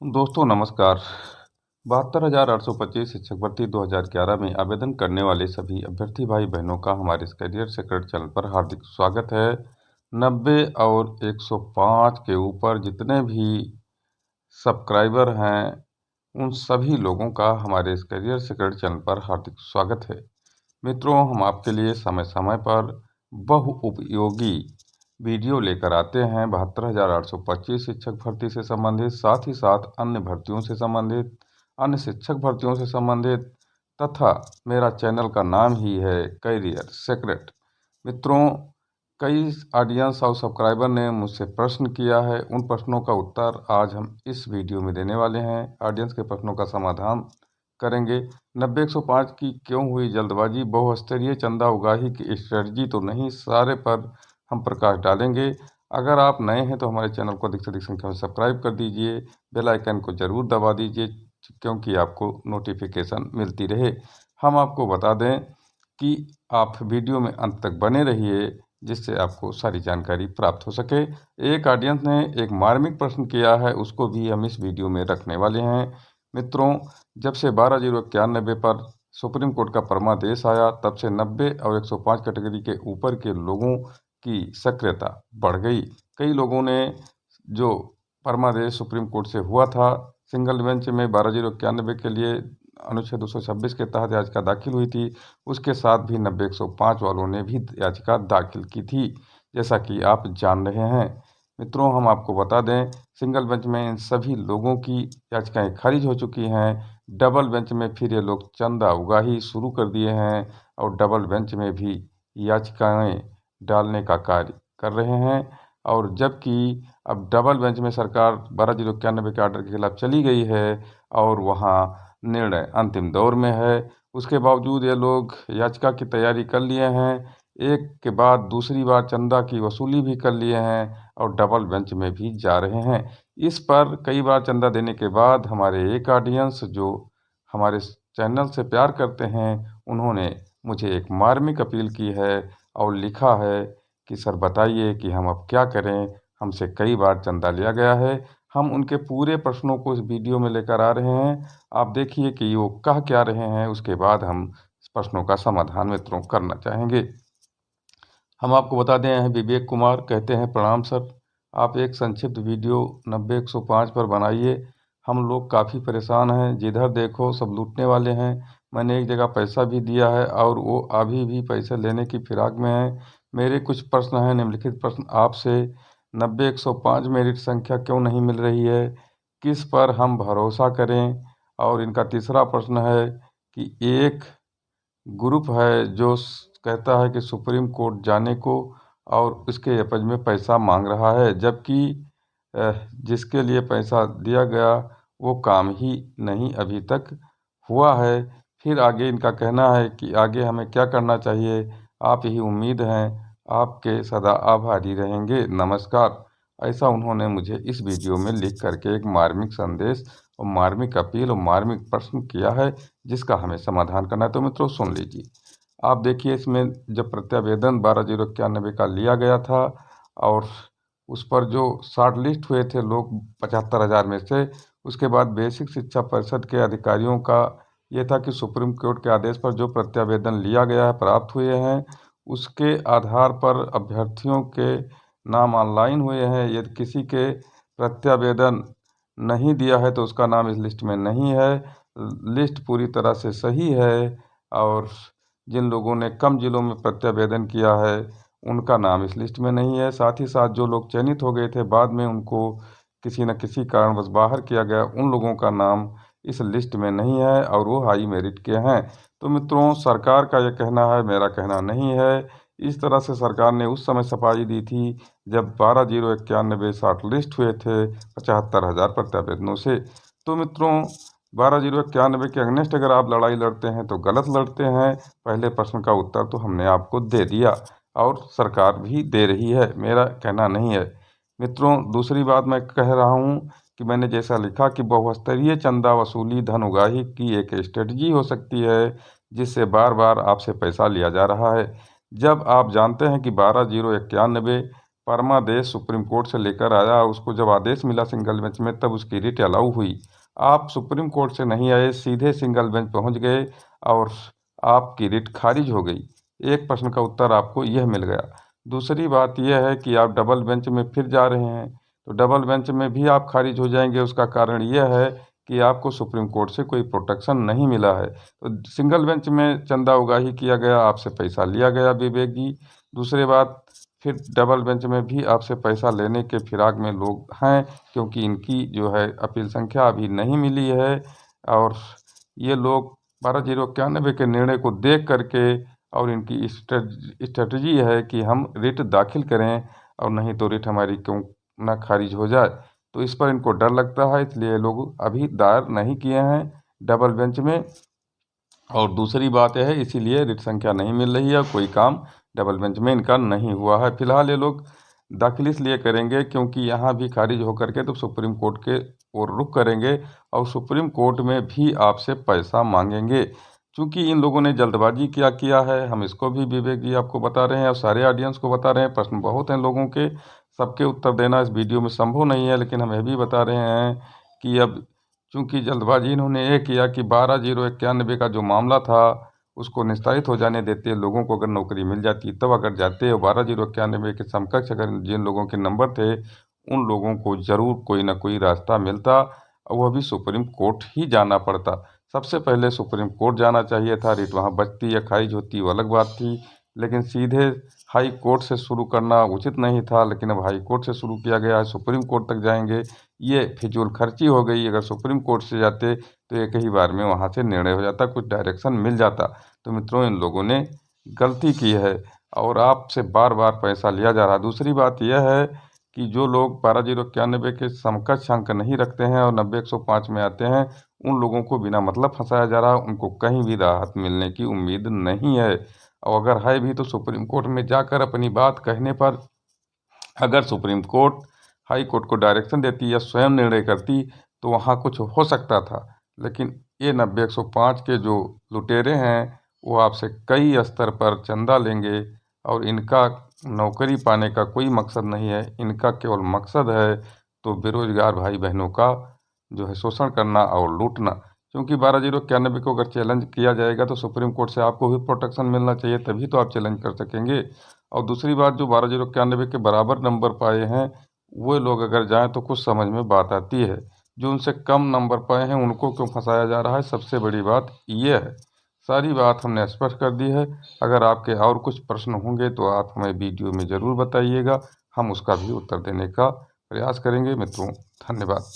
दोस्तों नमस्कार। 72,825 शिक्षक भर्ती 2011 में आवेदन करने वाले सभी अभ्यर्थी भाई बहनों का हमारे इस करियर सीक्रेट चैनल पर हार्दिक स्वागत है। 90 और 105 के ऊपर जितने भी सब्सक्राइबर हैं उन सभी लोगों का हमारे इस करियर सीक्रेट चैनल पर हार्दिक स्वागत है। मित्रों, हम आपके लिए समय समय पर बहुउपयोगी वीडियो लेकर आते हैं। 72,825 शिक्षक भर्ती से संबंधित, साथ ही साथ अन्य भर्तियों से संबंधित, अन्य शिक्षक भर्तियों से संबंधित, तथा मेरा चैनल का नाम ही है करियर सीक्रेट। मित्रों, कई ऑडियंस और सब्सक्राइबर ने मुझसे प्रश्न किया है। उन प्रश्नों का उत्तर आज हम इस वीडियो में देने वाले हैं। ऑडियंस के प्रश्नों का समाधान करेंगे। 90-105 की क्यों हुई जल्दबाजी? बहुस्तरीय चंदा उगाही की स्ट्रेटजी तो नहीं, सारे पर हम प्रकाश डालेंगे। अगर आप नए हैं तो हमारे चैनल को अधिक से अधिक संख्या में सब्सक्राइब कर दीजिए, बेल आइकन को ज़रूर दबा दीजिए क्योंकि आपको नोटिफिकेशन मिलती रहे। हम आपको बता दें कि आप वीडियो में अंत तक बने रहिए जिससे आपको सारी जानकारी प्राप्त हो सके। एक ऑडियंस ने एक मार्मिक प्रश्न किया है, उसको भी हम इस वीडियो में रखने वाले हैं। मित्रों, जब से 12/091 पर सुप्रीम कोर्ट का फरमादेश आया तब से 90 और 105 कैटेगरी के ऊपर के लोगों की सक्रियता बढ़ गई। कई लोगों ने जो फरमादेश सुप्रीम कोर्ट से हुआ था, सिंगल बेंच में 12/091 के लिए अनुच्छेद 226 के तहत याचिका दाखिल हुई थी, उसके साथ भी 90-105 वालों ने भी याचिका दाखिल की थी, जैसा कि आप जान रहे हैं। मित्रों, हम आपको बता दें, सिंगल बेंच में इन सभी लोगों की याचिकाएं खारिज हो चुकी हैं। डबल बेंच में फिर ये लोग चंदा उगाही शुरू कर दिए हैं और डबल बेंच में भी याचिकाएं डालने का कार्य कर रहे हैं। और जबकि अब डबल बेंच में सरकार 12/091 के आर्डर के खिलाफ चली गई है और वहाँ निर्णय अंतिम दौर में है, उसके बावजूद ये लोग याचिका की तैयारी कर लिए हैं, एक के बाद दूसरी बार चंदा की वसूली भी कर लिए हैं और डबल बेंच में भी जा रहे हैं। इस पर कई बार चंदा देने के बाद हमारे एक ऑडियंस जो हमारे चैनल से प्यार करते हैं, उन्होंने मुझे एक मार्मिक अपील की है और लिखा है कि सर बताइए कि हम अब क्या करें, हमसे कई बार चंदा लिया गया है। हम उनके पूरे प्रश्नों को इस वीडियो में लेकर आ रहे हैं। आप देखिए कि वो कह क्या रहे हैं, उसके बाद हम इस प्रश्नों का समाधान मित्रों करना चाहेंगे। हम आपको बता दें, हैं विवेक कुमार, कहते हैं प्रणाम सर, आप एक संक्षिप्त वीडियो 90-105 पर बनाइए। हम लोग काफ़ी परेशान हैं, जिधर देखो सब लूटने वाले हैं। मैंने एक जगह पैसा भी दिया है और वो अभी भी पैसे लेने की फिराक में है। मेरे कुछ प्रश्न हैं, निम्नलिखित प्रश्न आपसे। 90-105 मेरिट संख्या क्यों नहीं मिल रही है? किस पर हम भरोसा करें? और इनका तीसरा प्रश्न है कि एक ग्रुप है जो कहता है कि सुप्रीम कोर्ट जाने को और उसके एवज में पैसा मांग रहा है, जबकि जिसके लिए पैसा दिया गया वो काम ही नहीं अभी तक हुआ है। फिर आगे इनका कहना है कि आगे हमें क्या करना चाहिए, आप ही उम्मीद हैं, आपके सदा आभारी रहेंगे, नमस्कार। ऐसा उन्होंने मुझे इस वीडियो में लिख करके एक मार्मिक संदेश और मार्मिक अपील और मार्मिक प्रश्न किया है, जिसका हमें समाधान करना है। तो मित्रों सुन लीजिए। आप देखिए, इसमें जब प्रत्यावेदन 12/091 का लिया गया था और उस पर जो शॉर्ट लिस्ट हुए थे लोग 75,000 में से, उसके बाद बेसिक शिक्षा परिषद के अधिकारियों का ये था कि सुप्रीम कोर्ट के आदेश पर जो प्रत्यावेदन लिया गया है, प्राप्त हुए हैं, उसके आधार पर अभ्यर्थियों के नाम ऑनलाइन हुए हैं। यदि किसी के प्रत्यावेदन नहीं दिया है तो उसका नाम इस लिस्ट में नहीं है। लिस्ट पूरी तरह से सही है और जिन लोगों ने कम जिलों में प्रत्यावेदन किया है उनका नाम इस लिस्ट में नहीं है। साथ ही साथ जो लोग चयनित हो गए थे, बाद में उनको किसी न किसी कारणवश बाहर किया गया, उन लोगों का नाम इस लिस्ट में नहीं है और वो हाई मेरिट के हैं। तो मित्रों, सरकार का ये कहना है, मेरा कहना नहीं है। इस तरह से सरकार ने उस समय सफाई दी थी जब 12/091 शॉर्ट लिस्ट हुए थे 75,000 प्रत्यावेदनों से। तो मित्रों, 12/091 के अगेंस्ट अगर आप लड़ाई लड़ते हैं तो गलत लड़ते हैं। पहले प्रश्न का उत्तर तो हमने आपको दे दिया और सरकार भी दे रही है, मेरा कहना नहीं है। मित्रों, दूसरी बात मैं कह रहा हूँ कि मैंने जैसा लिखा कि बहुस्तरीय चंदा वसूली धन उगाही की एक स्ट्रेटजी हो सकती है जिससे बार बार आपसे पैसा लिया जा रहा है। जब आप जानते हैं कि 12/091 परमादेश सुप्रीम कोर्ट से लेकर आया, उसको जब आदेश मिला सिंगल बेंच में तब उसकी रिट अलाउ हुई। आप सुप्रीम कोर्ट से नहीं आए, सीधे सिंगल बेंच पहुंच गए और आपकी रिट खारिज हो गई। एक प्रश्न का उत्तर आपको यह मिल गया। दूसरी बात यह है कि आप डबल बेंच में फिर जा रहे हैं, तो डबल बेंच में भी आप खारिज हो जाएंगे। उसका कारण यह है कि आपको सुप्रीम कोर्ट से कोई प्रोटेक्शन नहीं मिला है। तो सिंगल बेंच में चंदा उगाही किया गया, आपसे पैसा लिया गया बेबेगी। दूसरी बात, फिर डबल बेंच में भी आपसे पैसा लेने के फिराक में लोग हैं, क्योंकि इनकी जो है अपील संख्या अभी नहीं मिली है और ये लोग 12/091 के निर्णय को देख करके और इनकी स्ट्रेटजी है कि हम रिट दाखिल करें और नहीं तो रिट हमारी क्यों ना खारिज हो जाए। तो इस पर इनको डर लगता है, इसलिए लोग अभी दायर नहीं किए हैं डबल बेंच में। और दूसरी बात यह है, इसीलिए रिट संख्या नहीं मिल रही है, कोई काम डबल बेंच में इनका नहीं हुआ है। फिलहाल ये लोग दाखिल इसलिए करेंगे क्योंकि यहाँ भी खारिज होकर के तो सुप्रीम कोर्ट के ओर रुख करेंगे और सुप्रीम कोर्ट में भी आपसे पैसा मांगेंगे। क्योंकि इन लोगों ने जल्दबाजी क्या किया है, हम इसको भी विवेक जी आपको बता रहे हैं और सारे ऑडियंस को बता रहे हैं। प्रश्न बहुत हैं लोगों के, सबके उत्तर देना इस वीडियो में संभव नहीं है, लेकिन हम यह भी बता रहे हैं कि अब चूंकि जल्दबाजी इन्होंने ये किया कि 12/091 का जो मामला था उसको निस्तारित हो जाने देते, लोगों को अगर नौकरी मिल जाती तब अगर जाते, और 12/091 के समकक्ष अगर जिन लोगों के नंबर थे उन लोगों को ज़रूर कोई ना कोई रास्ता मिलता और वह भी सुप्रीम कोर्ट ही जाना पड़ता। सबसे पहले सुप्रीम कोर्ट जाना चाहिए था, रिट वहाँ बचती या खारिज होती वो अलग बात थी, लेकिन सीधे हाई कोर्ट से शुरू करना उचित नहीं था। लेकिन अब हाई कोर्ट से शुरू किया गया है, सुप्रीम कोर्ट तक जाएंगे, ये फिजूल खर्ची हो गई। अगर सुप्रीम कोर्ट से जाते तो एक ही बार में वहाँ से निर्णय हो जाता, कुछ डायरेक्शन मिल जाता। तो मित्रों, इन लोगों ने गलती की है और आपसे बार बार पैसा लिया जा रहा है। दूसरी बात यह है कि जो लोग 12/091 के समकक्ष अंक नहीं रखते हैं और 90/105 में आते हैं, उन लोगों को बिना मतलब फंसाया जा रहा है, उनको कहीं भी राहत मिलने की उम्मीद नहीं है। और अगर है भी तो सुप्रीम कोर्ट में जाकर अपनी बात कहने पर, अगर सुप्रीम कोर्ट हाई कोर्ट को डायरेक्शन देती या स्वयं निर्णय करती तो वहाँ कुछ हो सकता था। लेकिन ये 90/105 के जो लुटेरे हैं वो आपसे कई स्तर पर चंदा लेंगे और इनका नौकरी पाने का कोई मकसद नहीं है, इनका केवल मकसद है तो बेरोजगार भाई बहनों का जो है शोषण करना और लूटना। क्योंकि 12/091 को अगर चैलेंज किया जाएगा तो सुप्रीम कोर्ट से आपको भी प्रोटेक्शन मिलना चाहिए, तभी तो आप चैलेंज कर सकेंगे। और दूसरी बात, जो 12/091 के बराबर नंबर पाए हैं वो लोग अगर जाएं तो कुछ समझ में बात आती है। जो उनसे कम नंबर पाए हैं उनको क्यों फंसाया जा रहा है, सबसे बड़ी बात ये है। सारी बात हमने स्पष्ट कर दी है। अगर आपके और कुछ प्रश्न होंगे तो आप हमें वीडियो में ज़रूर बताइएगा, हम उसका भी उत्तर देने का प्रयास करेंगे। मित्रों, धन्यवाद।